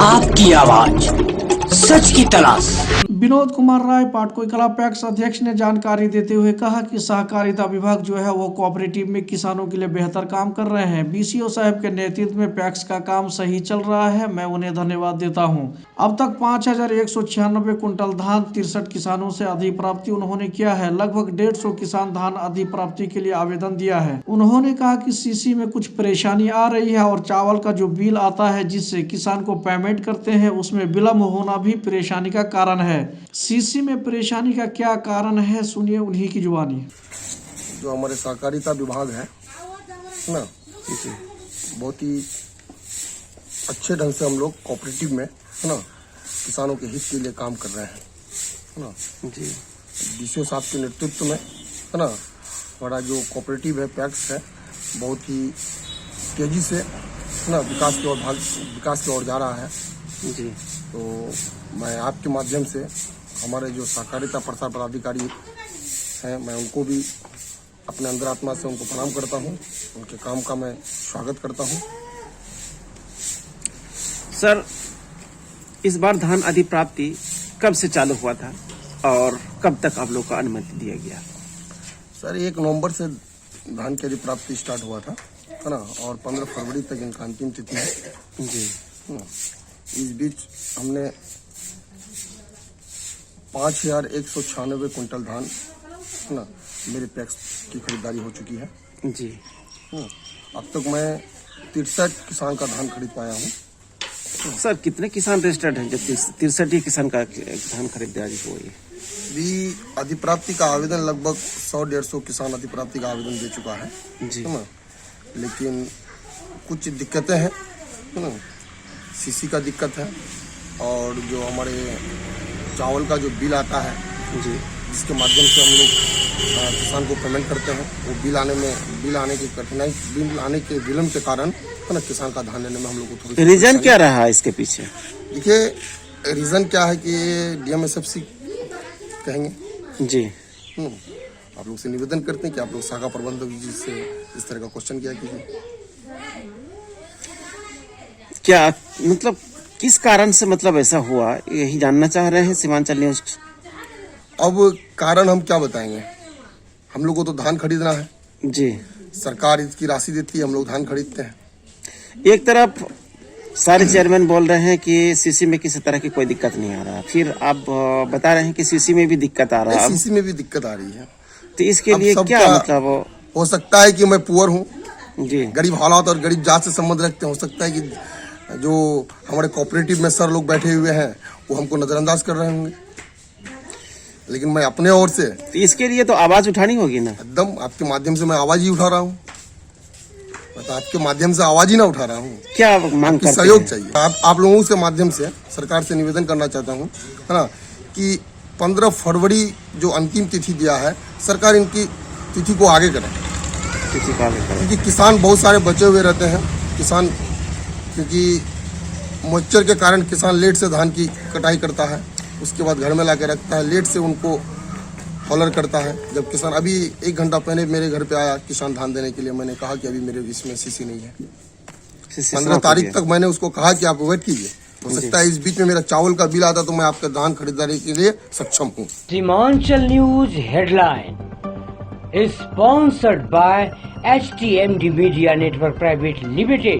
आपकी आवाज, सच की तलाश। विनोद कुमार राय पाटकोई कला पैक्स अध्यक्ष ने जानकारी देते हुए कहा कि सहकारिता विभाग जो है वो कोऑपरेटिव में किसानों के लिए बेहतर काम कर रहे हैं। बीसीओ साहब के नेतृत्व में पैक्स का काम सही चल रहा है, मैं उन्हें धन्यवाद देता हूं। अब तक 5196 कुंटल धान 63 किसानों से अधिप्राप्ति उन्होंने किया है। लगभग 150 किसान धान अधिप्राप्ति के लिए आवेदन दिया है। उन्होंने कहा कि सीसी में कुछ परेशानी आ रही है और चावल का जो बिल आता है जिससे किसान को पेमेंट करते हैं उसमें विलम्ब होना भी परेशानी का कारण है। सीसी में परेशानी का क्या कारण है, सुनिए उन्हीं की जुबानी। जो हमारे सहकारिता विभाग है ना, बहुत ही अच्छे ढंग से हम लोग कोऑपरेटिव में है ना किसानों के हित के लिए काम कर रहे हैं, है ना जी। डीसीओ साहब के नेतृत्व में है ना हमारा जो कोऑपरेटिव है पैक्स है बहुत ही तेजी से है ना विकास की ओर जा रहा है जी। तो मैं आपके माध्यम से हमारे जो सहकारिता प्रसार पदाधिकारी हैं मैं उनको भी अपने अंतरात्मा से उनको प्रणाम करता हूं, उनके काम का मैं स्वागत करता हूं। सर, इस बार धान अधिप्राप्ति कब से चालू हुआ था और कब तक आप लोग को अनुमति दिया गया? सर 1 नवंबर से धान की अधिप्राप्ति स्टार्ट हुआ था है ना, और 15 फरवरी तक इनका अंतिम तिथि है जी। इस बीच हमने 5196 कुंटल धान है ना मेरे पैक्स की खरीदारी हो चुकी है जी। अब तक मैं 63 किसान का धान खरीद पाया हूँ। सर, कितने किसान रजिस्टर्ड हैं जब 63 किसान का धान खरीदारी हुई है? भी अधिप्राप्ति का आवेदन लगभग 100-150 किसान अधिप्राप्ति का आवेदन दे चुका है जी, है ना। लेकिन कुछ दिक्कतें हैं है ना, सीसी का दिक्कत है और जो हमारे चावल का जो बिल आता है जी जिसके माध्यम से हम लोग किसान को पेमेंट करते हैं, वो बिल आने की कठिनाई, बिल आने के विलम्ब के कारण है ना किसान का धान लेने में हम लोग को थोड़ी। रीजन क्या रहा है इसके पीछे? देखिए रीजन क्या है कि DMSFC कहेंगे जी। आप लोग से निवेदन करते हैं कि आप लोग शाखा प्रबंधक जी से इस तरह का क्वेश्चन किया कीजिए। क्या मतलब किस कारण से मतलब ऐसा हुआ, यही जानना चाह रहे हैं सीमांचल न्यूज। अब कारण हम क्या बताएंगे, हम लोग को तो धान खरीदना है जी, सरकार इसकी राशि देती है, हम लोग धान खरीदते हैं। एक तरफ सारे चेयरमैन बोल रहे हैं कि सीसी में किसी तरह की कोई दिक्कत नहीं आ रहा, फिर आप बता रहे हैं कि सीसी में भी दिक्कत आ रहा है। सीसी में भी दिक्कत आ रही है, तो इसके लिए क्या मतलब हो सकता है कि मैं पुअर हूँ जी, गरीब हालात और गरीब जात से संबंध रखते हैं। हो सकता है कि जो हमारे कोऑपरेटिव में सर लोग बैठे हुए हैं वो हमको नजरअंदाज कर रहे होंगे, लेकिन मैं अपने ओर से तो इसके लिए तो आवाज उठानी होगी ना। एकदम आपके माध्यम से मैं आवाज ही उठा रहा हूँ, तो आपके माध्यम से आवाज ही ना उठा रहा हूँ। क्या मांग करते हैं? सहयोग चाहिए। आप लोगों के माध्यम से सरकार से निवेदन करना चाहता हूँ है ना कि 15 फरवरी जो अंतिम तिथि दिया है सरकार इनकी तिथि को आगे करे, क्योंकि किसान बहुत सारे बचे हुए रहते हैं। किसान क्योंकि मॉइस्चर के कारण किसान लेट से धान की कटाई करता है, उसके बाद घर में ला के रखता है, लेट से उनको हॉलर करता है। जब किसान अभी 1 घंटा पहले मेरे घर पे आया किसान धान देने के लिए, मैंने कहा कि अभी मेरे इसमें सीसी नहीं है। 15 तारीख तक मैंने उसको कहा कि आप वेट कीजिए, हो सकता है इस बीच में मेरा चावल का बिल आता तो मैं आपका धान खरीदारी के लिए सक्षम हूँ। Seemanchal news headline sponsored by HTMD media network private limited.